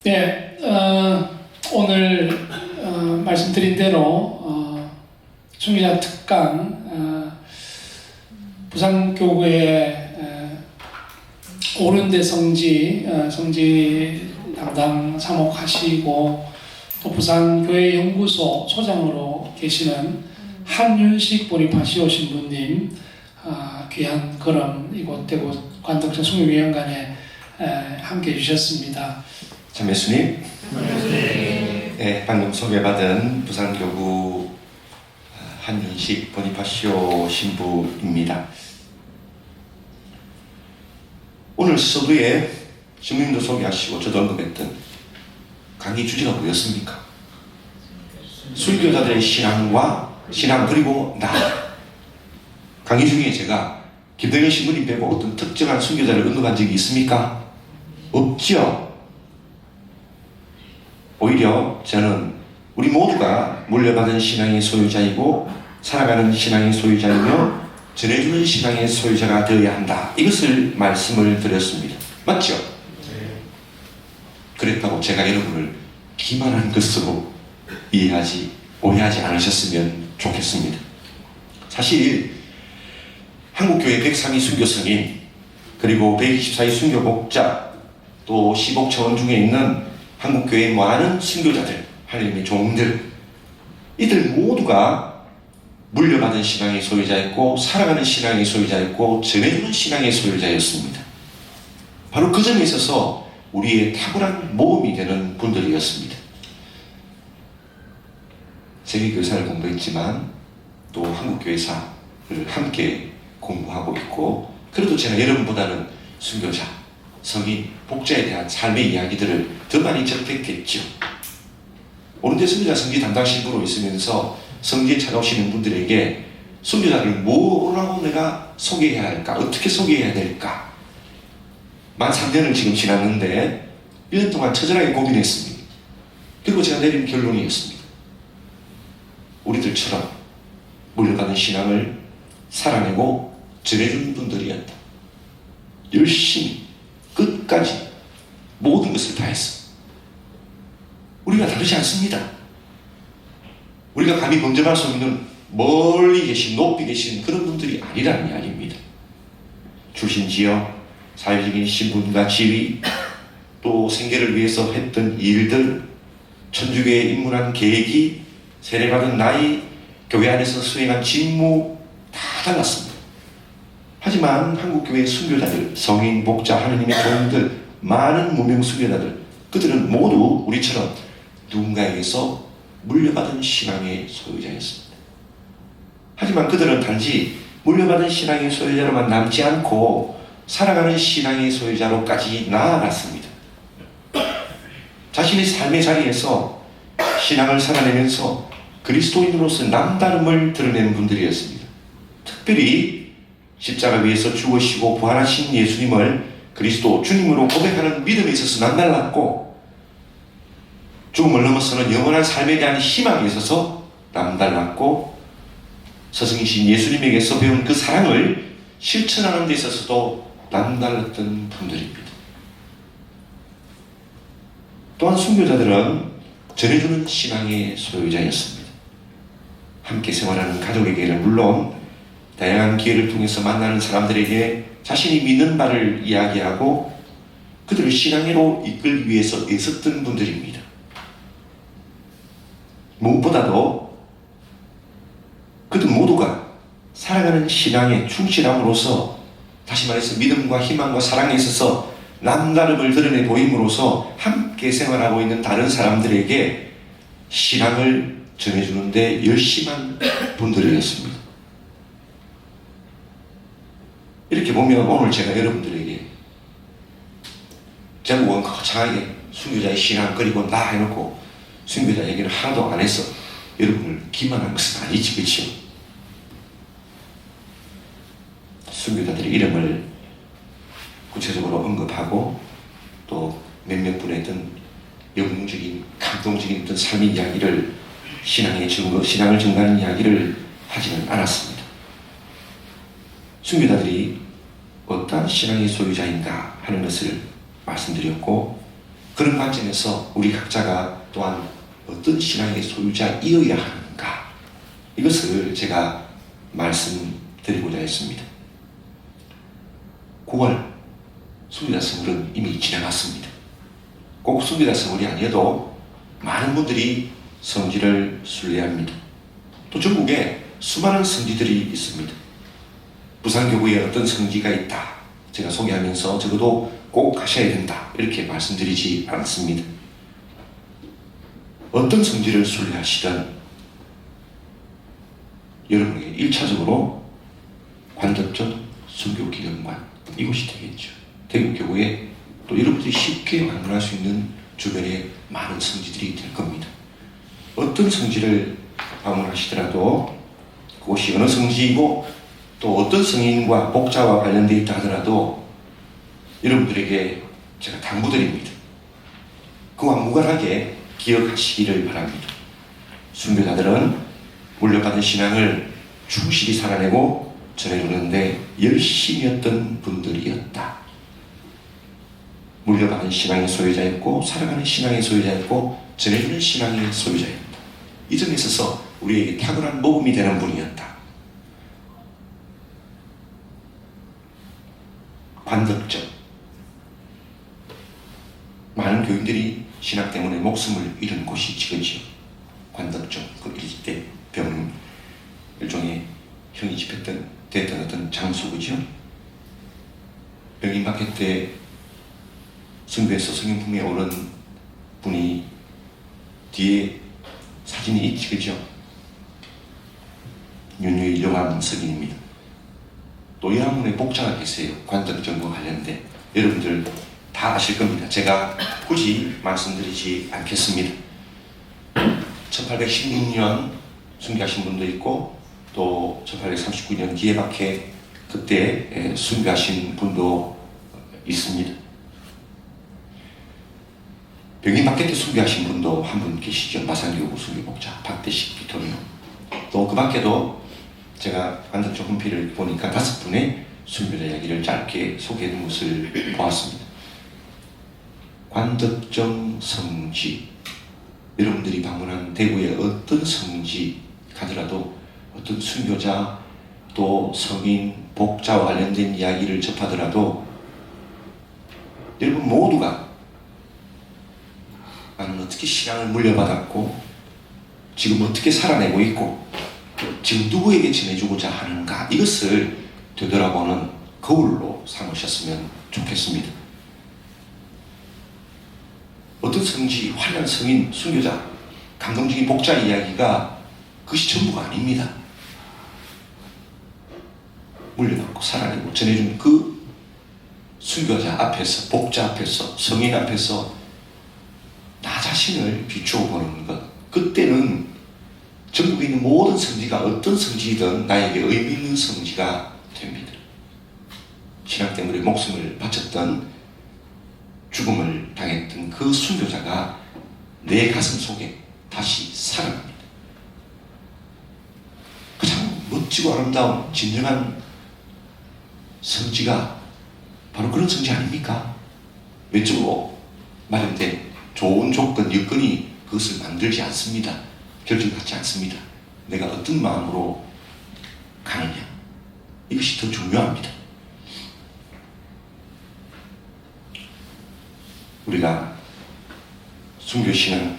네, 오늘 말씀드린 대로 순교자 특강 부산교구의 오른대 성지 담당 사목하시고 또 부산교회연구소 소장으로 계시는 한윤식 보니파시오 신부님 귀한 걸음 이곳 대구 관덕천 순교위원관에 함께 해주셨습니다. 참 예수님, 네, 방금 소개받은 부산교구 한윤식 보니파시오 신부입니다. 오늘 서두에 신부님도 소개하시고 저도 언급했던 강의 주제가 뭐였습니까? 순교자들의 신앙 그리고 나. 강의 중에 제가 김동현 신부님 빼고 어떤 특정한 순교자를 언급한 적이 있습니까? 없죠. 오히려 저는 우리 모두가 물려받은 신앙의 소유자이고 살아가는 신앙의 소유자이며 전해주는 신앙의 소유자가 되어야 한다. 이것을 말씀을 드렸습니다. 맞죠? 그랬다고 제가 여러분을 기만한 것으로 오해하지 않으셨으면 좋겠습니다. 사실 한국교회 103위 순교성인 그리고 124위 순교목자 또 15차원 중에 있는 한국교회의 많은 순교자들, 하나님의 종들, 이들 모두가 물려받은 신앙의 소유자였고 살아가는 신앙의 소유자였고 전해주는 신앙의 소유자였습니다. 바로 그 점에 있어서 우리의 탁월한 모험이 되는 분들이었습니다. 세계교사를 공부했지만 또 한국교회사를 함께 공부하고 있고, 그래도 제가 여러분보다는 순교자, 성인, 복자에 대한 삶의 이야기들을 더 많이 접했겠죠. 오른대 순교자 성지 담당 신부로 있으면서 성지에 찾아오시는 분들에게 순교자를 뭐라고 내가 소개해야 할까? 어떻게 소개해야 될까? 만 3년을 지금 지났는데 1년 동안 처절하게 고민했습니다. 그리고 제가 내린 결론이었습니다. 우리들처럼 물려받은 신앙을 살아내고 전해주는 분들이었다. 열심히 끝까지 모든 것을 다했어. 우리가 다르지 않습니다. 우리가 감히 범접할 수 없는 멀리 계신, 높이 계신 그런 분들이 아니라는 이야기입니다. 출신 지역, 사회적인 신분과 지위, 또 생계를 위해서 했던 일들, 천주교에 입문한 계기, 세례받은 나이, 교회 안에서 수행한 직무 다 달랐습니다. 하지만 한국교회의 순교자들, 성인, 복자, 하느님의 종들, 많은 무명 순교자들, 그들은 모두 우리처럼 누군가에게서 물려받은 신앙의 소유자였습니다. 하지만 그들은 단지 물려받은 신앙의 소유자로만 남지 않고 살아가는 신앙의 소유자로까지 나아갔습니다. 자신의 삶의 자리에서 신앙을 살아내면서 그리스도인으로서 남다름을 드러내는 분들이었습니다. 특별히 십자가 위에서 죽으시고 부활하신 예수님을 그리스도 주님으로 고백하는 믿음에 있어서 남달랐고, 죽음을 넘어서는 영원한 삶에 대한 희망에 있어서 남달랐고, 스승이신 예수님에게서 배운 그 사랑을 실천하는 데 있어서도 남달랐던 분들입니다. 또한 순교자들은 전해주는 신앙의 소유자였습니다. 함께 생활하는 가족에게는 물론 다양한 기회를 통해서 만나는 사람들에게 자신이 믿는 바를 이야기하고 그들을 신앙으로 이끌기 위해서 애썼던 분들입니다. 무엇보다도 그들 모두가 살아가는 신앙에 충실함으로써, 다시 말해서 믿음과 희망과 사랑에 있어서 남다름을 드러내 보임으로써 함께 생활하고 있는 다른 사람들에게 신앙을 전해주는데 열심한 분들이었습니다. 이렇게 보면 오늘 제가 여러분들에게 제목은 거창하게 순교자의 신앙 그리고 나 해놓고 순교자 얘기를 하나도 안 해서 여러분을 기만한 것은 아니지, 그렇죠? 순교자들의 이름을 구체적으로 언급하고 또 몇몇 분의 어떤 영웅적인 감동적인 어떤 삶의 이야기를 신앙을 증거하는 이야기를 하지는 않았습니다. 순교자들이 어떠한 신앙의 소유자인가 하는 것을 말씀드렸고, 그런 관점에서 우리 각자가 또한 어떤 신앙의 소유자이어야 하는가, 이것을 제가 말씀드리고자 했습니다. 9월 수비다서울은 이미 지나갔습니다. 꼭 수비다서울이 아니어도 많은 분들이 성지를 순례합니다. 또 전국에 수많은 성지들이 있습니다. 부산교구에 어떤 성지가 있다, 제가 소개하면서 적어도 꼭 가셔야 된다 이렇게 말씀드리지 않습니다. 어떤 성지를 순례하시든 여러분에게 1차적으로 관덕전 순교기념관, 이곳이 되겠죠. 대구교구에 또 여러분들이 쉽게 방문할 수 있는 주변에 많은 성지들이 될 겁니다. 어떤 성지를 방문하시더라도 그곳이 어느 성지이고 또 어떤 성인과 복자와 관련되어 있다 하더라도 여러분들에게 제가 당부드립니다. 그와 무관하게 기억하시기를 바랍니다. 순교자들은 물려받은 신앙을 충실히 살아내고 전해주는데 열심히 했던 분들이었다. 물려받은 신앙의 소유자였고 살아가는 신앙의 소유자였고 전해주는 신앙의 소유자였다. 이 점에 있어서 우리에게 탁월한 모범이 되는 분이었다. 관덕정, 많은 교인들이 신학 때문에 목숨을 잃은 곳이 지금이죠. 관덕정, 그 일대 병 일종의 형이 됐던 어떤 장소이죠. 병인 박해 때 승부에서 성인품에 오른 분이 뒤에 사진이 있지, 그죠? 윤유의 영암 석인입니다. 또 여러분의 복자가 계세요. 관덕정과 관련된 여러분들 다 아실 겁니다. 제가 굳이 말씀드리지 않겠습니다. 1816년 순교하신 분도 있고 또 1839년 기해박해 그때 순교하신 분도 있습니다. 병인 박해 때 순교하신 분도 한 분 계시죠. 마산교구 순교복자 박대식 비토리오. 또 그 밖에도 제가 관덕정 홈피를 보니까 5분의 순교자 이야기를 짧게 소개해 놓은 것을 보았습니다. 관덕정 성지, 여러분들이 방문한 대구의 어떤 성지 가더라도 어떤 순교자 또 성인, 복자와 관련된 이야기를 접하더라도 여러분 모두가 나는 어떻게 신앙을 물려받았고 지금 어떻게 살아내고 있고 지금 누구에게 전해주고자 하는가, 이것을 되돌아보는 거울로 삼으셨으면 좋겠습니다. 어떤 성지, 환란 성인, 순교자, 감동적인 복자 이야기가 그것이 전부가 아닙니다. 물려받고 살아내고 전해준 그 순교자 앞에서, 복자 앞에서, 성인 앞에서 나 자신을 비추어 보는 것, 그때는 전국에 있는 모든 성지가 어떤 성지이든 나에게 의미 있는 성지가 됩니다. 신앙 때문에 목숨을 바쳤던, 죽음을 당했던 그 순교자가 내 가슴 속에 다시 살아납니다. 가장 멋지고 아름다운 진정한 성지가 바로 그런 성지 아닙니까? 외적으로 마련된 좋은 조건, 여건이 그것을 만들지 않습니다. 결정하지 않습니다. 내가 어떤 마음으로 가느냐, 이것이 더 중요합니다. 우리가 순교신앙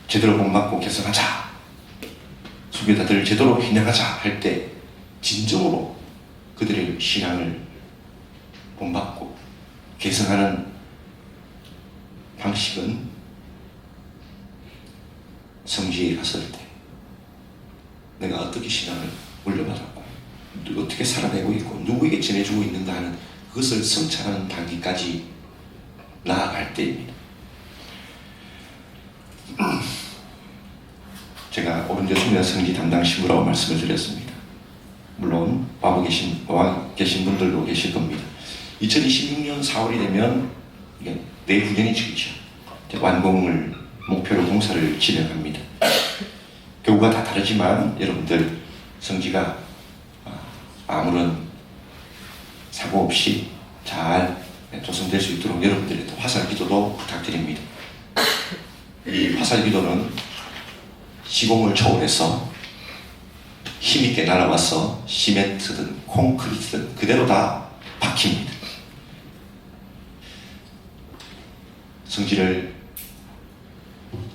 제대로 본받고 개선하자, 순교자들을 제대로 희생하자 할 때 진정으로 그들의 신앙을 본받고 개선하는 방식은 성지에 갔을 때 내가 어떻게 신앙을 물려받았고 어떻게 살아내고 있고 누구에게 전해주고 있는가 하는 그것을 성찰하는 단계까지 나아갈 때입니다. 제가 오른쪽 순교자 성지 담당 신부라고 말씀을 드렸습니다. 물론 와 계신 분들도 계실 겁니다. 2026년 4월이 되면 내후년이 지금이죠. 완공을 목표로 공사를 진행합니다. 교구가 다 다르지만 여러분들 성지가 아무런 사고 없이 잘 조성될 수 있도록 여러분들의 화살 기도도 부탁드립니다. 이 화살 기도는 시공을 초월해서 힘있게 날아와서 시멘트든 콘크리트든 그대로 다 박힙니다. 성지를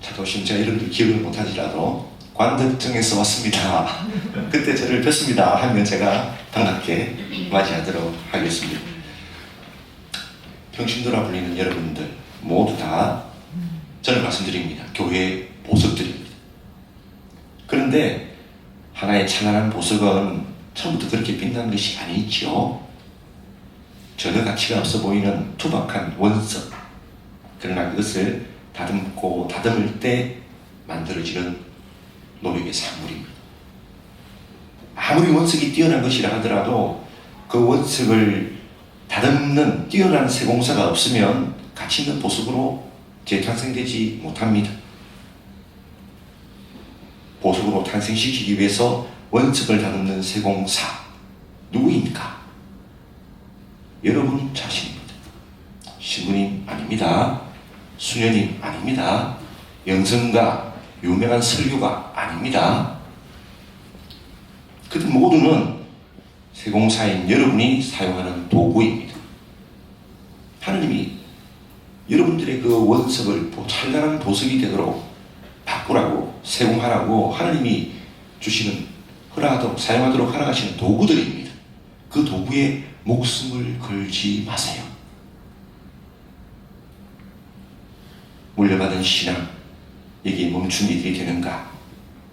찾아오시면 제가 여러분들 기억을 못하지라도 관덕정에서 왔습니다. 그때 저를 뵙습니다 하면 제가 반갑게 맞이하도록 하겠습니다. 평신도라 불리는 여러분들 모두 다 저는 말씀드립니다. 교회의 보석들입니다. 그런데 하나의 찬란한 보석은 처음부터 그렇게 빛나는 것이 아니죠. 전혀 가치가 없어 보이는 투박한 원석. 그러나 그것을 다듬고 다듬을 때 만들어지는 노력의 산물입니다. 아무리 원석이 뛰어난 것이라 하더라도 그 원석을 다듬는 뛰어난 세공사가 없으면 가치 있는 보석으로 재탄생되지 못합니다. 보석으로 탄생시키기 위해서 원석을 다듬는 세공사 누구입니까? 여러분 자신입니다. 신부님 아닙니다. 수녀님 아닙니다. 영성가, 유명한 설교가 아닙니다. 그들 모두는 세공사인 여러분이 사용하는 도구입니다. 하느님이 여러분들의 그 원석을 찬란한 보석이 되도록 바꾸라고, 세공하라고 하느님이 주시는, 허락하도록, 사용하도록 허락하시는 도구들입니다. 그 도구에 목숨을 걸지 마세요. 물려받은 신앙, 여기에 멈춘 일이 되는가?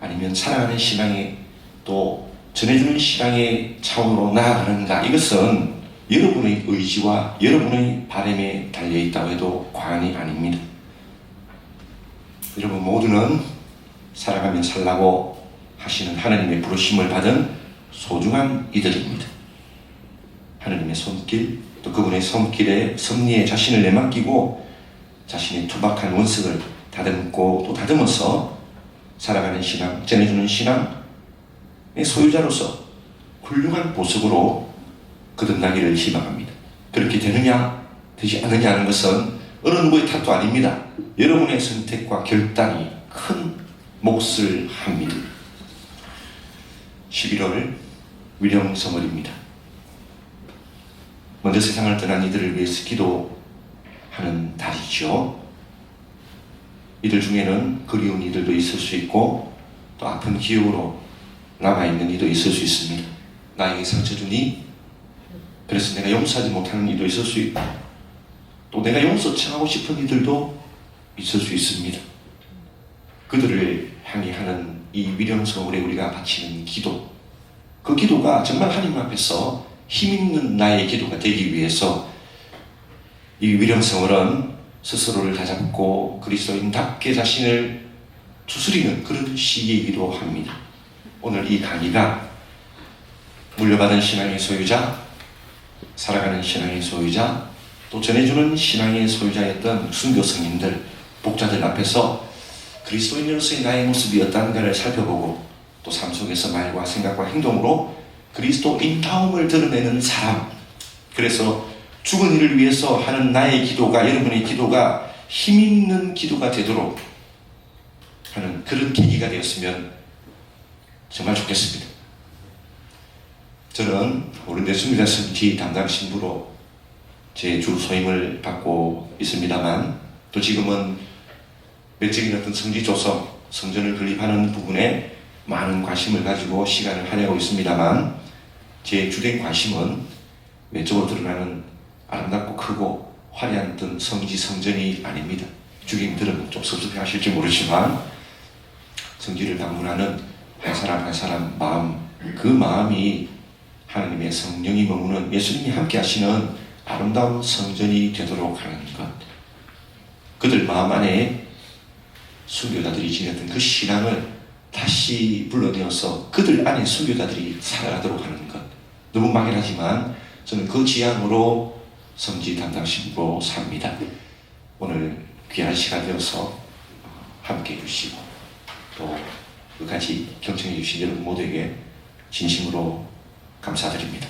아니면 사랑하는 신앙에 또 전해주는 신앙의 차원으로 나아가는가? 이것은 여러분의 의지와 여러분의 바람에 달려있다고 해도 과언이 아닙니다. 여러분 모두는 살아가면 살라고 하시는 하나님의 부르심을 받은 소중한 이들입니다. 하나님의 손길, 또 그분의 손길에 섭리에 자신을 내맡기고 자신의 투박한 원석을 다듬고 또 다듬어서 살아가는 신앙, 전해주는 신앙의 소유자로서 훌륭한 보석으로 거듭나기를 희망합니다. 그렇게 되느냐 되지 않느냐 하는 것은 어느 누구의 탓도 아닙니다. 여러분의 선택과 결단이 큰 몫을 합니다. 11월 위령성월입니다. 먼저 세상을 떠난 이들을 위해서 기도하는 달이죠. 이들 중에는 그리운 이들도 있을 수 있고 또 아픈 기억으로 남아있는 이도 있을 수 있습니다. 나에게 상처 주니 그래서 내가 용서하지 못하는 이도 있을 수 있고 또 내가 용서 청하고 싶은 이들도 있을 수 있습니다. 그들을 향해 하는 이 위령성월에 우리가 바치는 기도, 그 기도가 정말 하나님 앞에서 힘있는 나의 기도가 되기 위해서 이 위령성월은 스스로를 다잡고 그리스도인답게 자신을 추스리는 그런 시기이기도 합니다. 오늘 이 강의가 물려받은 신앙의 소유자, 살아가는 신앙의 소유자, 또 전해주는 신앙의 소유자였던 순교 성인들, 목자들 앞에서 그리스도인으로서의 나의 모습이 어떠한가를 살펴보고 또 삶 속에서 말과 생각과 행동으로 그리스도인다움을 드러내는 사람, 그래서 죽은 이를 위해서 하는 나의 기도가, 여러분의 기도가 힘있는 기도가 되도록 하는 그런 계기가 되었으면 정말 좋겠습니다. 저는 오른대 순교자 성지 담당 신부로 제 주 소임을 받고 있습니다만 또 지금은 외적인 어떤 성지 조성, 성전을 건립하는 부분에 많은 관심을 가지고 시간을 할애하고 있습니다만 제 주된 관심은 외적으로 드러나는 아름답고 크고 화려한 어떤 성지 성전이 아닙니다. 주님들은 좀 섭섭해 하실지 모르지만 성지를 방문하는 한 사람 한 사람 마음, 그 마음이 하나님의 성령이 머무는 예수님이 함께 하시는 아름다운 성전이 되도록 하는 것, 그들 마음 안에 순교자들이 지녔던 그 신앙을 다시 불러내어서 그들 안에 순교자들이 살아가도록 하는 것, 너무 막연하지만 저는 그 지향으로 성지 담당 신부로 삽니다. 오늘 귀한 시간 되어서 함께 해주시고 또 끝까지 경청해 주신 여러분 모두에게 진심으로 감사드립니다.